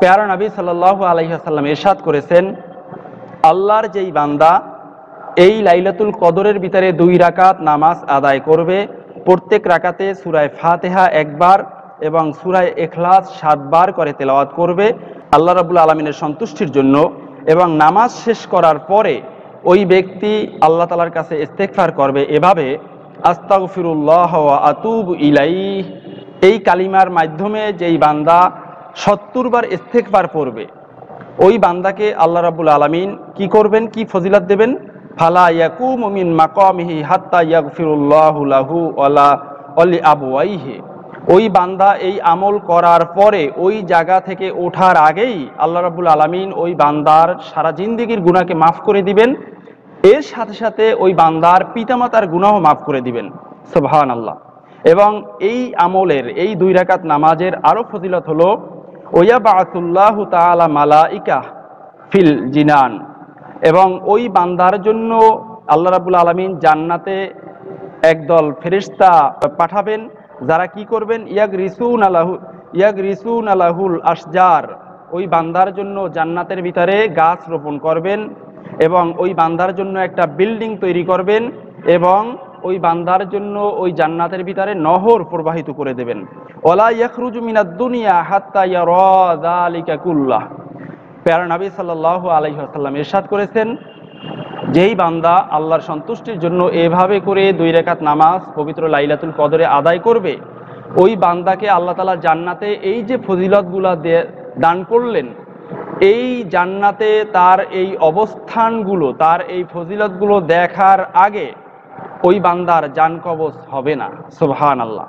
প্যারা নবী সাল্লাল্লাহু আলাইহি ওয়াসাল্লাম ইরশাদ করেছেন, আল্লাহর যেই বান্দা এই লাইলাতুল কদরের ভিতরে 2 রাকাত নামাজ আদায় করবে, প্রত্যেক রাকাতে সূরা ফাতিহা একবার এবং সূরা ইখলাস 7 বার করে তেলাওয়াত করবে আল্লাহ রাব্বুল আলামিনের সন্তুষ্টির জন্য, এবং নামাজ শেষ করার পরে ওই ব্যক্তি আল্লাহ তাআলার কাছে ইস্তেগফার করবে এভাবে, আস্তাগফিরুল্লাহ ওয়া আতুবু ইলাইহি। এই কালিমার মাধ্যমে যেই বান্দা 70 বার ইস্তেগফার পড়বে, ওই বান্দাকে আল্লাহ রাব্বুল আলামিন কি করবেন, কি ফজিলত দেবেন, ফালা ইয়াকুমু মিন মাকামিহি হাত্তা ইয়াগফিরুল্লাহু লাহু ওয়ালা ওয়ালি আবওয়াইহি। ওই বান্দা এই আমল করার পরে ওই জায়গা থেকে ওঠার আগেই আল্লাহ রাব্বুল আলামিন ওই বান্দার সারা জিন্দেগীর গুনাহকে মাফ করে দিবেন, এর সাথে সাথে ওই বান্দার পিতামাতার গুনাহও মাফ করে দিবেন। সুবহানাল্লাহ। এবং এই আমলের এই 2 রাকাত নামাজের আরো ফজিলত হলো, ওয়াবাআতুল্লাহু তাআলা মালাইকা ফিল জিনান, এবং ওই বান্দার জন্য আল্লাহ রাব্বুল আলামিন জান্নাতে একদল ফেরেশতা পাঠাবেন, যারা কি করবেন, ইয়াগরিসুনা লাহুল আশজার, ওই বান্দার জন্য জান্নাতের ভিতরে গাছ রোপণ করবেন এবং ওই বান্দার জন্য একটা বিল্ডিং তৈরি করবেন এবং ওই বান্দার জন্য ওই জান্নাতের ভিতরে নহর প্রবাহিত করে দেবেন। ওয়ালা ইয়াখরুজু মিনাদ দুনিয়া হাত্তা ইয়ারা যালিকা কুল্লাহ। প্যারা নবী সাল্লাল্লাহু আলাইহি ওয়াসাল্লাম ইরশাদ করেছেন, যেই বান্দা আল্লাহর সন্তুষ্টির জন্য এভাবে করে 2 রাকাত নামাজ পবিত্র লাইলাতুল কদরে আদায় করবে, ওই বান্দাকে আল্লাহ তাআলা জান্নাতে এই যে ফজিলতগুলো দান করলেন, এই জান্নাতে তার এই অবস্থানগুলো, তার এই ফজিলতগুলো দেখার আগে ওই বান্দার জান কবজ হবে না। সুবহানাল্লাহ।